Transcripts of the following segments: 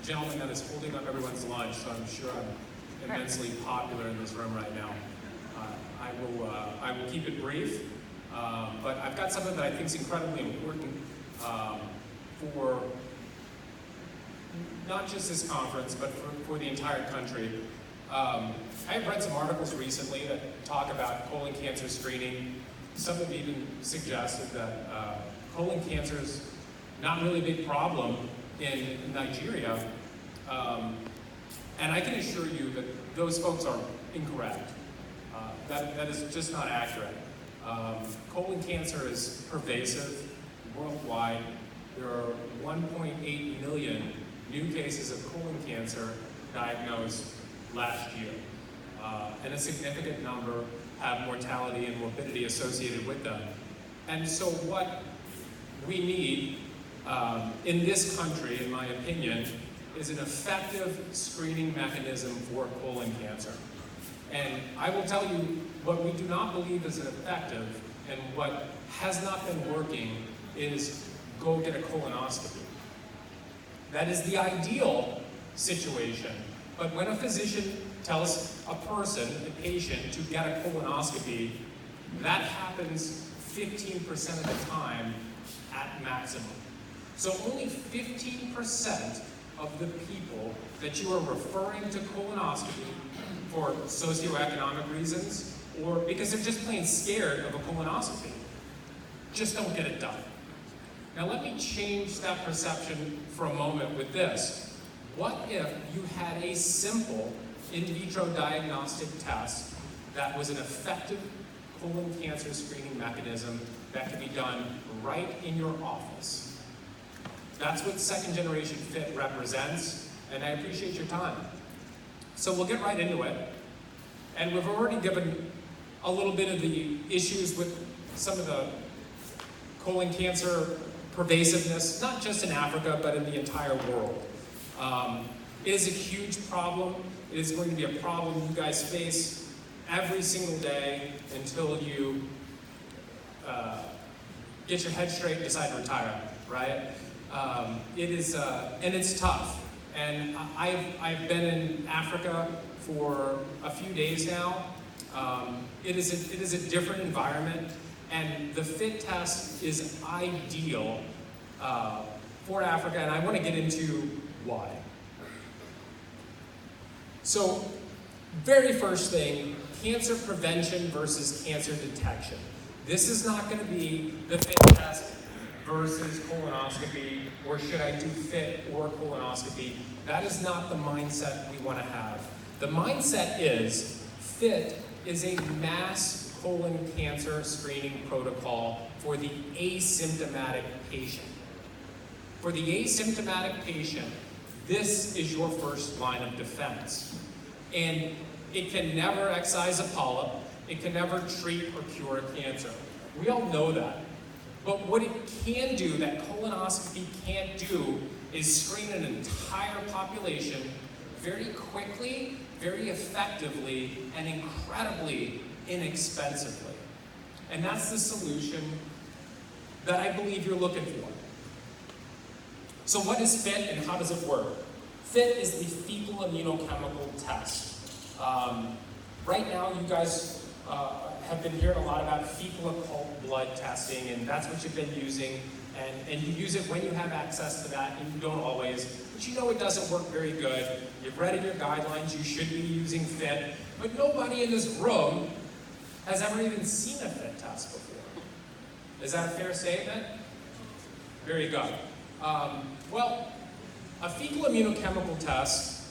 gentleman that is holding up everyone's lunch, so I'm sure I'm immensely popular in this room right now. I will keep it brief, but I've got something that I think is incredibly important for not just this conference, but for the entire country. I've read some articles recently that talk about colon cancer screening. Some have even suggested that colon cancer is not really a big problem in Nigeria. And I can assure you that those folks are incorrect. That is just not accurate. Colon cancer is pervasive worldwide. There are 1.8 million new cases of colon cancer diagnosed last year. And a significant number have mortality and morbidity associated with them. And so what we need in this country, in my opinion, is an effective screening mechanism for colon cancer. And I will tell you what we do not believe is effective and what has not been working is go get a colonoscopy. That is the ideal situation. But when a physician tells a person, a patient, to get a colonoscopy, that happens 15% of the time at maximum. So only 15% of the people that you are referring to colonoscopy for socioeconomic reasons or because they're just plain scared of a colonoscopy just don't get it done. Now let me change that perception for a moment with this. What if you had a simple in vitro diagnostic test that was an effective colon cancer screening mechanism that could be done right in your office? That's what second generation FIT represents, and I appreciate your time. So we'll get right into it. And we've already given a little bit of the issues with some of the colon cancer pervasiveness, not just in Africa, but in the entire world. It is a huge problem. It is going to be a problem you guys face every single day until you get your head straight and decide to retire, right? It is, and it's tough. And I've been in Africa for a few days now. It is a different environment, and the FIT test is ideal for Africa, and I want to get into why. So, very first thing, cancer prevention versus cancer detection. This is not going to be the FIT test versus colonoscopy, or should I do FIT or colonoscopy? That is not the mindset we want to have. The mindset is FIT is a mass colon cancer screening protocol for the asymptomatic patient. For the asymptomatic patient, this is your first line of defense. And it can never excise a polyp, it can never treat or cure cancer. We all know that. But what it can do, that colonoscopy can't do, is screen an entire population very quickly, very effectively, and incredibly inexpensively. And that's the solution that I believe you're looking for. So what is FIT and how does it work? FIT is the fecal immunochemical test. Right now, you guys have been hearing a lot about fecal occult blood testing, and that's what you've been using, and you use it when you have access to that, and you don't always, but you know it doesn't work very good. You've read in your guidelines you should be using FIT, but nobody in this room has ever even seen a FIT test before. Is that a fair statement? Very good. Well, a fecal immunochemical test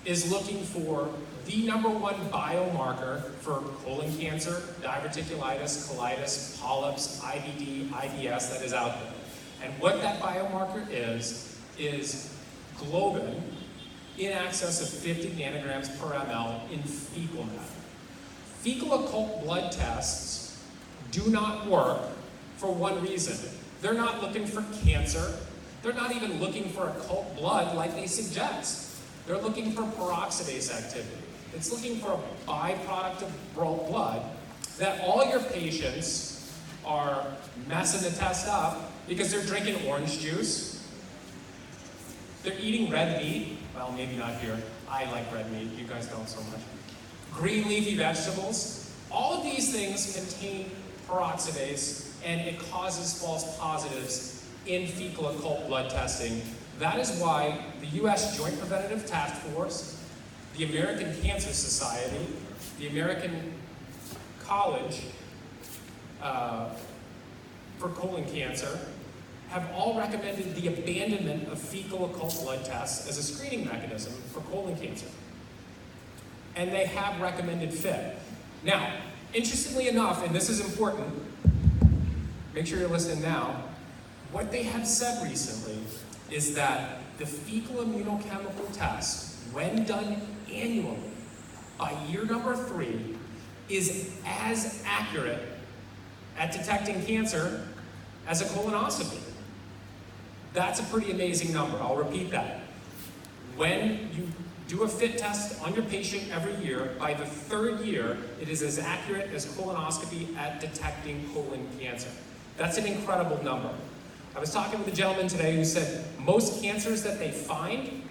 is looking for the #1 biomarker for colon cancer, diverticulitis, colitis, polyps, IBD, IBS that is out there. And what that biomarker is globin in excess of 50 nanograms per ml in fecal matter. Fecal occult blood tests do not work for one reason. They're not looking for cancer. They're not even looking for occult blood like they suggest. They're looking for peroxidase activity. It's looking for a byproduct of blood that all your patients are messing the test up because they're drinking orange juice, They're eating red meat. Well, maybe not here. I like red meat. You guys don't so much. Green leafy vegetables. All of these things contain peroxidase, and it causes false positives in fecal occult blood testing. That is why the U.S. Joint Preventative Task Force, the American Cancer Society, the American College for Colon Cancer have all recommended the abandonment of fecal occult blood tests as a screening mechanism for colon cancer. And they have recommended FIT. Now, interestingly enough, and this is important, make sure you're listening now, what they have said recently is that the fecal immunochemical test, when done annually, by year number 3, is as accurate at detecting cancer as a colonoscopy. That's a pretty amazing number. I'll repeat that. When you do a FIT test on your patient every year, by the 3rd year, it is as accurate as colonoscopy at detecting colon cancer. That's an incredible number. I was talking with a gentleman today who said most cancers that they find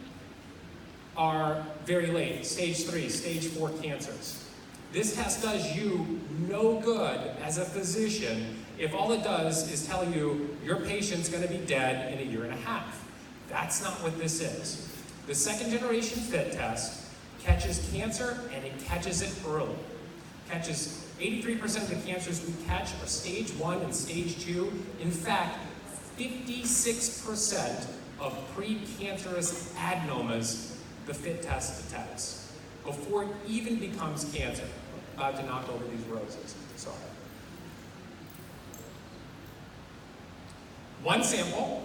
are very late, stage 3, stage 4 cancers. This test does you no good as a physician if all it does is tell you your patient's going to be dead in a year and a half. That's not what this is. The second generation FIT test catches cancer, and it catches it early. Catches 83% of the cancers we catch are stage 1 and stage 2. In fact, 56% of precancerous adenomas the FIT test detects before it even becomes cancer. About to knock over these roses. Sorry. One sample,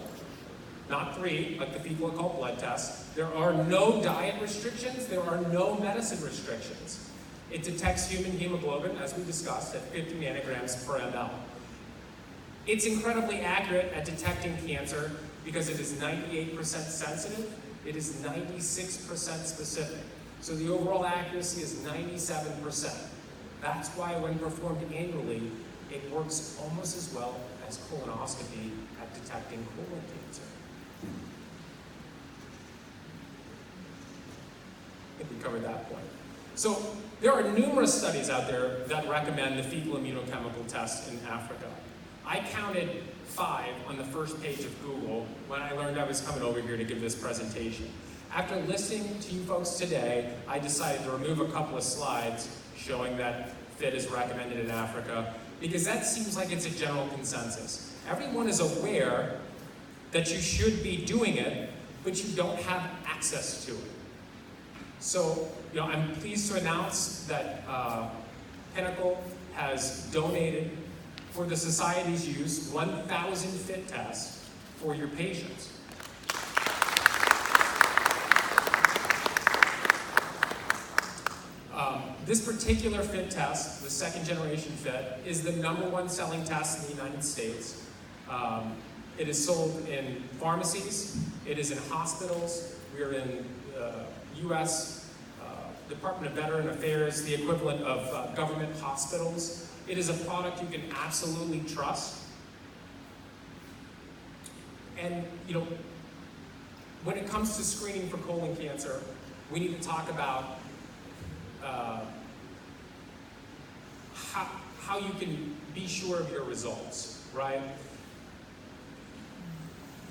not 3, but the fecal occult blood test. There are no diet restrictions. There are no medicine restrictions. It detects human hemoglobin, as we discussed, at 50 nanograms per ml. It's incredibly accurate at detecting cancer because it is 98% sensitive. It is 96% specific. So the overall accuracy is 97%. That's why when performed annually, it works almost as well as colonoscopy at detecting colon cancer. I think we covered that point. So there are numerous studies out there that recommend the fecal immunochemical test in Africa. I counted 5 on the first page of Google when I learned I was coming over here to give this presentation. After listening to you folks today, I decided to remove a couple of slides showing that FIT is recommended in Africa, because that seems like it's a general consensus. Everyone is aware that you should be doing it, but you don't have access to it. So, I'm pleased to announce that Pinnacle has donated for the Society's use 1,000 FIT tests for your patients. This particular FIT test, the second generation FIT, is the #1 selling test in the United States. It is sold in pharmacies, it is in hospitals, we are in U.S. Department of Veteran Affairs, the equivalent of government hospitals. It is a product you can absolutely trust. And, when it comes to screening for colon cancer, we need to talk about how you can be sure of your results, right?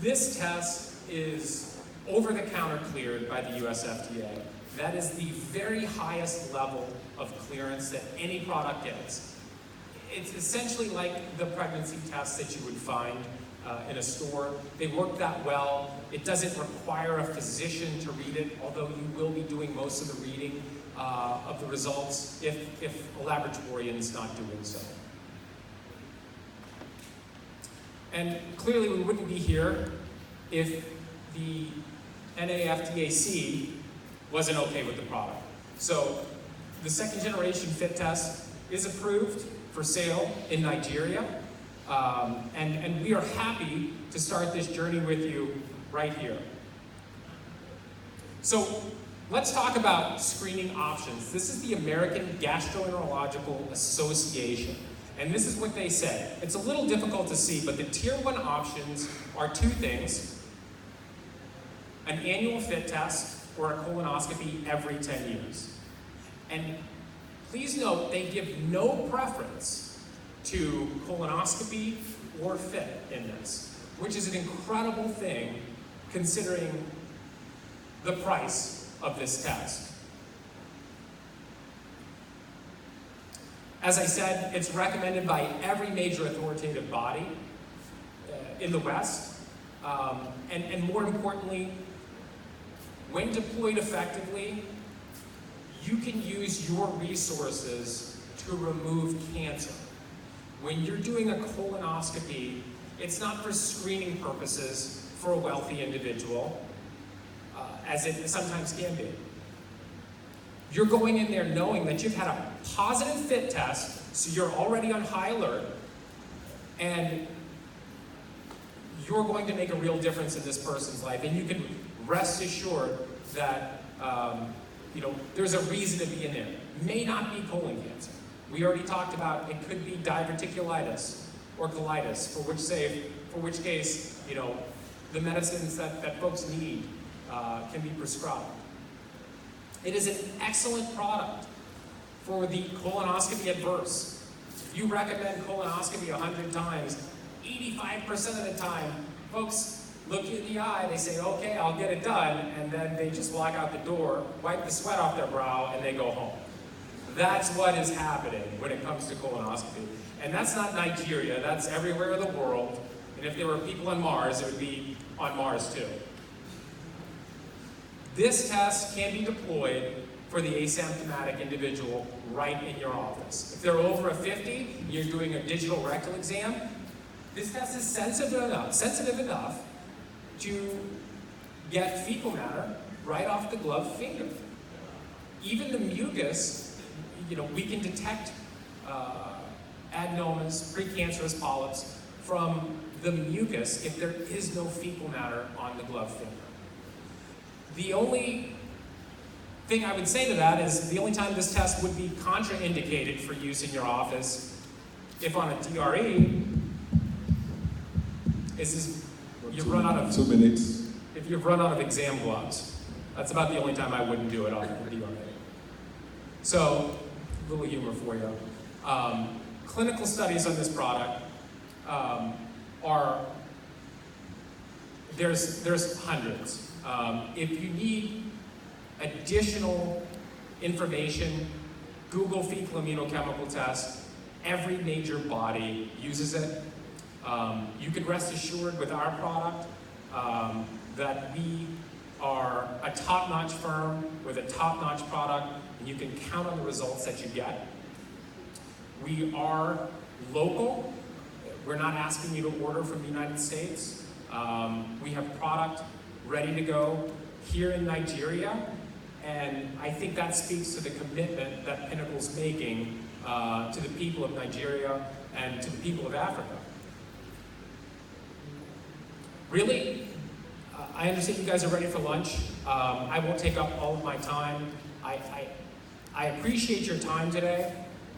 This test is over-the-counter cleared by the US FDA. That is the very highest level of clearance that any product gets. It's essentially like the pregnancy test that you would find in a store. They work that well. It doesn't require a physician to read it, although you will be doing most of the reading of the results if a laboratorian is not doing so. And clearly we wouldn't be here if the NAFDAC wasn't okay with the product. So the second generation FIT test is approved for sale in Nigeria. And we are happy to start this journey with you right here. So let's talk about screening options. This is the American Gastroenterological Association. And this is what they say. It's a little difficult to see, but the tier 1 options are 2 things. an annual fit test or a colonoscopy every 10 years. And please note, they give no preference to colonoscopy or fit in this, which is an incredible thing considering the price of this test. As I said, it's recommended by every major authoritative body in the West. And more importantly, when deployed effectively, you can use your resources to remove cancer. When you're doing a colonoscopy, it's not for screening purposes for a wealthy individual, as it sometimes can be. You're going in there knowing that you've had a positive fit test, so you're already on high alert, and you're going to make a real difference in this person's life. And you can rest assured that there's a reason to be in there. May not be colon cancer. We already talked about it could be diverticulitis or colitis, for which case, the medicines that folks need can be prescribed. It is an excellent product for the colonoscopy adverse. If you recommend colonoscopy 100 times, 85% of the time, folks look you in the eye, they say, okay, I'll get it done, and then they just walk out the door, wipe the sweat off their brow, and they go home. That's what is happening when it comes to colonoscopy. And that's not Nigeria, that's everywhere in the world. And if there were people on Mars, it would be on Mars too. This test can be deployed for the asymptomatic individual right in your office. If they're over a 50, you're doing a digital rectal exam. This test is sensitive enough to get fecal matter right off the gloved finger. Even the mucus, we can detect adenomas, precancerous polyps from the mucus if there is no fecal matter on the gloved finger. The only thing I would say to that is the only time this test would be contraindicated for use in your office, if on a DRE, is you've run out of 2 minutes. If you've run out of exam gloves. That's about the only time I wouldn't do it on a DRE. So, a little humor for you. Clinical studies on this product there's hundreds. If you need additional information, Google fecal immunochemical test. Every major body uses it. You can rest assured with our product that we are a top-notch firm with a top-notch product, and you can count on the results that you get. We are local. We're not asking you to order from the United States. We have product ready to go here in Nigeria, and I think that speaks to the commitment that Pinnacle's making to the people of Nigeria and to the people of Africa. Really, I understand you guys are ready for lunch. I won't take up all of my time. I appreciate your time today.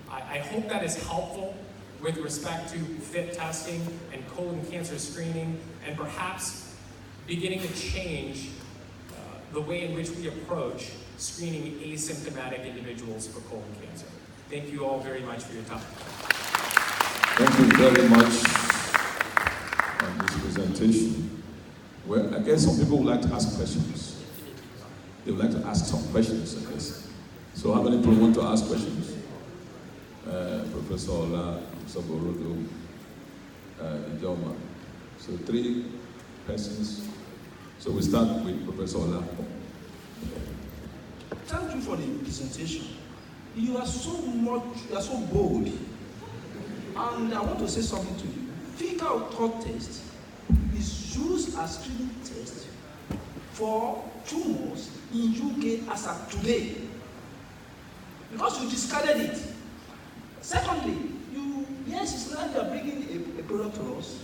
I hope that is helpful with respect to fit testing and colon cancer screening, and perhaps beginning to change the way in which we approach screening asymptomatic individuals for colon cancer. Thank you all very much for your time. Thank you very much on this presentation. Well, I guess some people would like to ask questions. They would like to ask some questions, I guess. So how many people want to ask questions? Professor Ola, Saborodo, Ijoma. So 3 persons. So we start with Professor Ola. Thank you for the presentation. You are so bold. And I want to say something to you. Fecal thought test is used as screening test for tumors in UK as of today. Because you discarded it. Secondly, it's not you are bringing a product to us.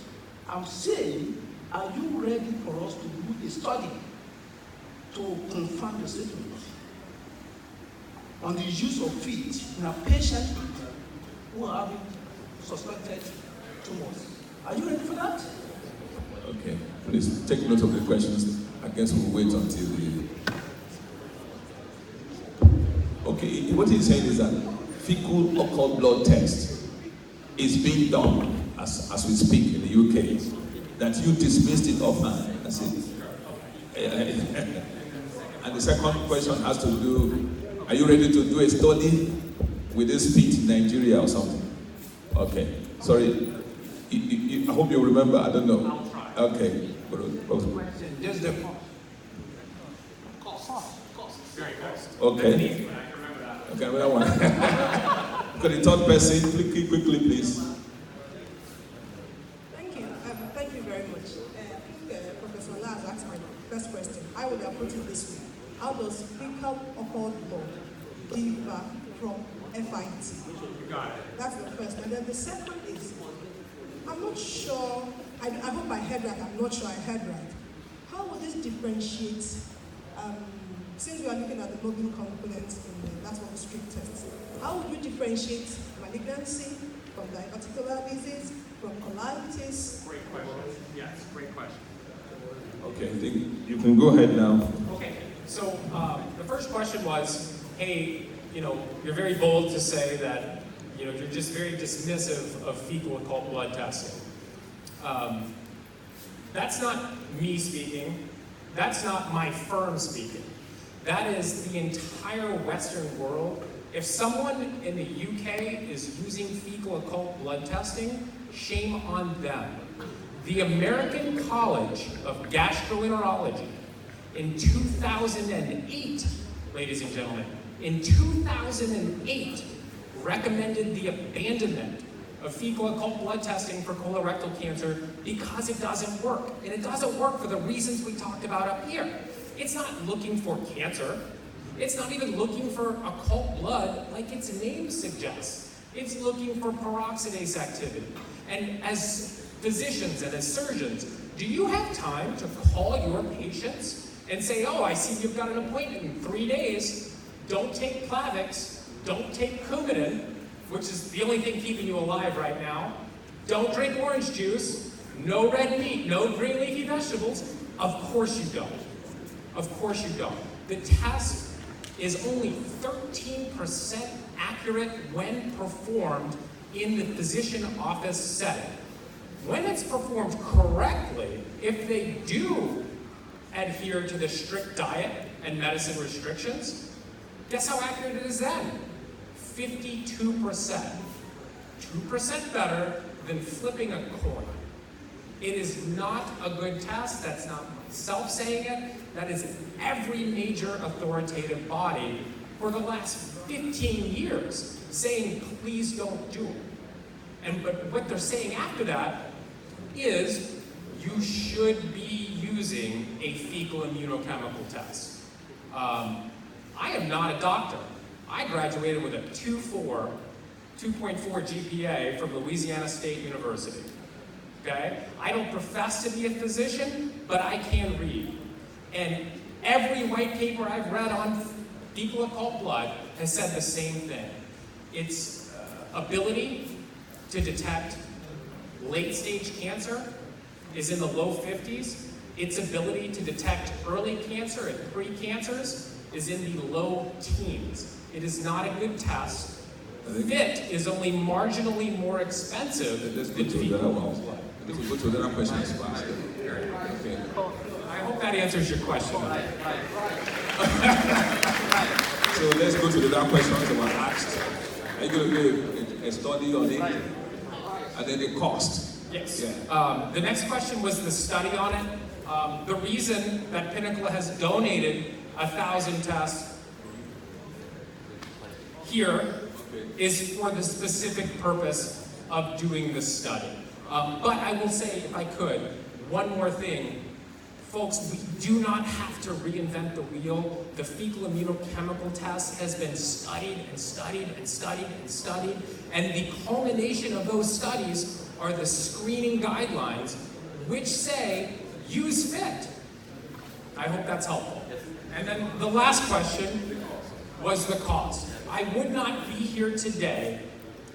I'm saying, are you ready for us to do a study to confirm your statement on the use of feet in a patient who are having suspected tumors? Are you ready for that? Okay, please take note of the questions. I guess we'll wait until the... Okay, what he's saying is that fecal occult blood test is being done as we speak in the UK. That you dismissed it offhand. That's it. And the second question has to do, are you ready to do a study with this Ife Nigeria or something? Okay, sorry. I hope you remember, I don't know. I'll try. Okay. Just the Very close. Okay. That's an easy one. I can remember that. Okay, another one. Okay, the third person, quickly, please. Thank you. Thank you very much. I think Professor Laz asked my first question. I would have put it this way. How does fecal occult blood differ from FIT? You got it. That's the first. And then the second is, I'm not sure, I hope I heard right, I'm not sure I heard right. How would this differentiate, since we are looking at the global components in that's one of the strict tests, how would you differentiate malignancy from diverticular disease, from colitis? Great question. Yes, great question. Okay, I think you can go ahead now. Okay, so the first question was, hey, you're very bold to say that, you're just very dismissive of fecal occult blood testing. That's not me speaking. That's not my firm speaking. That is the entire Western world. If someone in the UK is using fecal occult blood testing, shame on them. The American College of Gastroenterology in 2008, ladies and gentlemen, in 2008, recommended the abandonment of fecal occult blood testing for colorectal cancer because it doesn't work. And it doesn't work for the reasons we talked about up here. It's not looking for cancer. It's not even looking for occult blood like its name suggests. It's looking for peroxidase activity. And as physicians and as surgeons, do you have time to call your patients and say, oh, I see you've got an appointment in 3 days. Don't take Plavix. Don't take Coumadin, which is the only thing keeping you alive right now. Don't drink orange juice. No red meat. No green leafy vegetables. Of course you don't. Of course you don't. The test is only 13% accurate when performed in the physician office setting. When it's performed correctly, if they do adhere to the strict diet and medicine restrictions, guess how accurate it is then? 52%. 2% better than flipping a coin. It is not a good test. That's not myself saying it. That is every major authoritative body for the last 15 years saying, please don't do it. But what they're saying after that is you should be using a fecal immunochemical test. I am not a doctor. I graduated with a 2.4 GPA from Louisiana State University. Okay? I don't profess to be a physician, but I can read. And every white paper I've read on fecal occult blood has said the same thing. Its ability to detect late-stage cancer is in the low 50s. Its ability to detect early cancer and pre-cancers is in the low teens. It is not a good test. FIT is only marginally more expensive than fecal occult blood. Let's go to another question as well. Okay. I hope that answers your question. So let's go to the other questions that were asked. Are you going to do a study on it? And then the cost. Yes. Yeah. The next question was the study on it. The reason that Pinnacle has donated 1,000 tests here is for the specific purpose of doing the study. But I will say, if I could, one more thing. Folks, we do not have to reinvent the wheel. The fecal immunochemical test has been studied and studied and studied and studied, and the culmination of those studies are the screening guidelines, which say, use FIT. I hope that's helpful. And then the last question was the cost. I would not be here today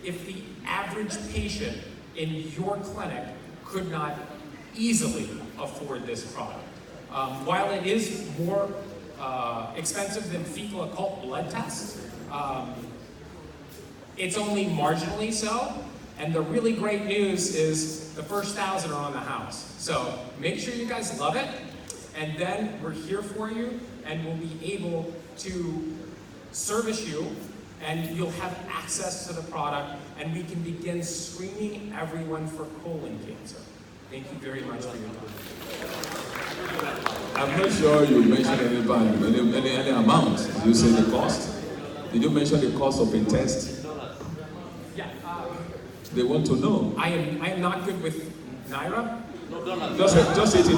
if the average patient in your clinic could not easily afford this product. While it is more expensive than fecal occult blood tests, it's only marginally so. And the really great news is the first 1,000 are on the house. So make sure you guys love it, and then we're here for you, and we'll be able to service you, and you'll have access to the product, and we can begin screening everyone for colon cancer. Thank you very much for your time. I'm not sure you mentioned any value, any amount. Did you say the cost? Did you mention the cost of a test? Yeah. They want to know. I am not good with Naira. Just say it in,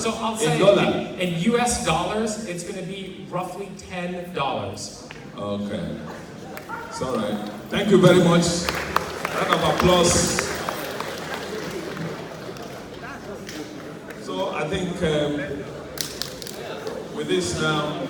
So I'll say in US dollars, it's going to be roughly $10. Okay. It's all right. Thank you very much. Round of applause. So I think with this now,